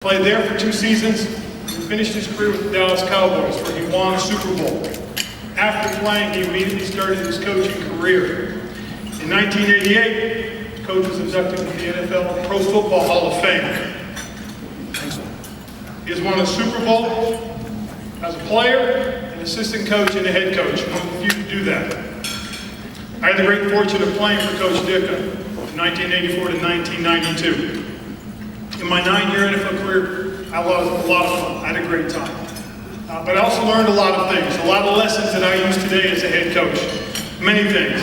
Played there for 2 seasons and finished his career with the Dallas Cowboys, where he won a Super Bowl. After playing, he immediately started his coaching career. In 1988, Coach was inducted into the NFL Pro Football Hall of Fame. He has won a Super Bowl as a player, an assistant coach, and a head coach. One of the few to do that. I had the great fortune of playing for Coach Ditka from 1984 to 1992. In my 9-year NFL career, I had a lot of fun. I had a great time. But I also learned a lot of things, a lot of lessons that I use today as a head coach. Many things.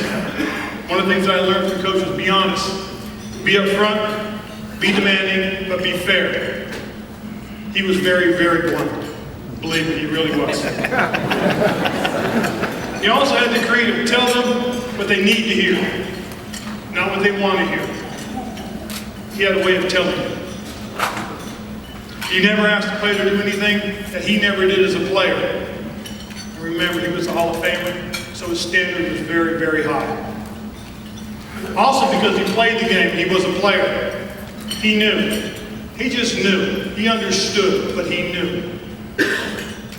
One of the things that I learned from Coach was be honest, be upfront, be demanding, but be fair. He was very, very blunt. Believe me, he really was. He also had the creative to tell them what they need to hear, not what they want to hear. He had a way of telling them. He never asked the player to do anything that he never did as a player. And remember, he was a Hall of Famer, so his standard was very, very high. Also, because he played the game, he was a player. He knew. He just knew. He understood, but he knew.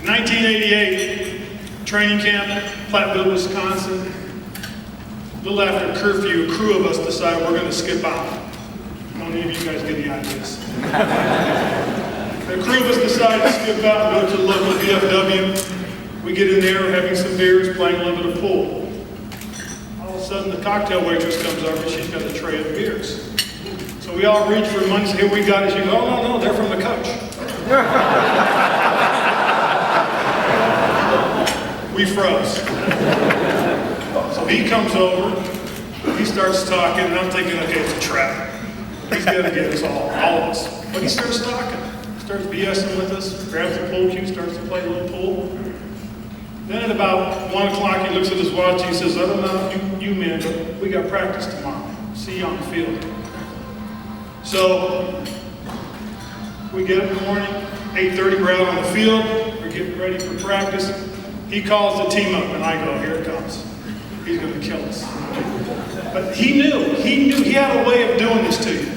1988, training camp, Platteville, Wisconsin. A little after curfew, a crew of us decided we're going to skip out. How many of you guys get the ideas? The crew of us decided to skip out and go to the local VFW. We get in there, we're having some beers, playing a little bit of pool. All of a sudden, the cocktail waitress comes over and she's got a tray of beers. So we all reach for money, say, here we got it. She goes, oh, no, they're from the coach. We froze. So he comes over, he starts talking, and I'm thinking, okay, it's a trap. He's going to get us all of us. But he starts talking. Starts BSing with us, grabs the pool cue, starts to play a little pool. Then at about 1 o'clock, he looks at his watch, he says, I don't know you men, but we got practice tomorrow. See you on the field. So, we get up in the morning, 8:30, we're out on the field, we're getting ready for practice. He calls the team up, and I go, here it comes. He's going to kill us. But he knew, he had a way of doing this to you.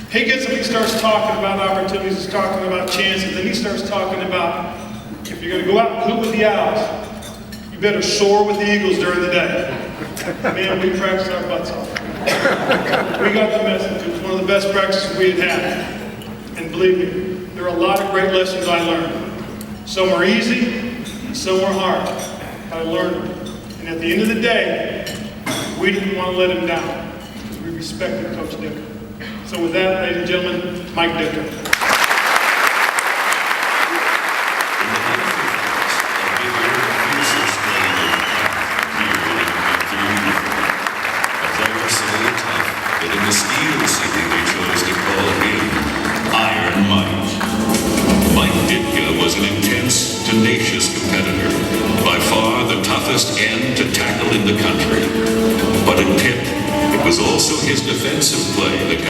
He gets up, he starts talking about opportunities, he's talking about chances, then he starts talking about if you're going to go out and hoop with the Owls, you better soar with the Eagles during the day. Man, we practiced our butts off. We got the message. It was one of the best practices we had had. And believe me, there are a lot of great lessons I learned. Some were easy, and some were hard. I learned them. And at the end of the day, we didn't want to let him down. We respected Coach Ditka. So with that, ladies and gentlemen, Mike Ditka. But in the Steel City, they chose to call him Iron Mike. Mike Ditka was an intense, tenacious competitor, by far the toughest end to tackle in the country. But in Pitt, it was also his defensive play that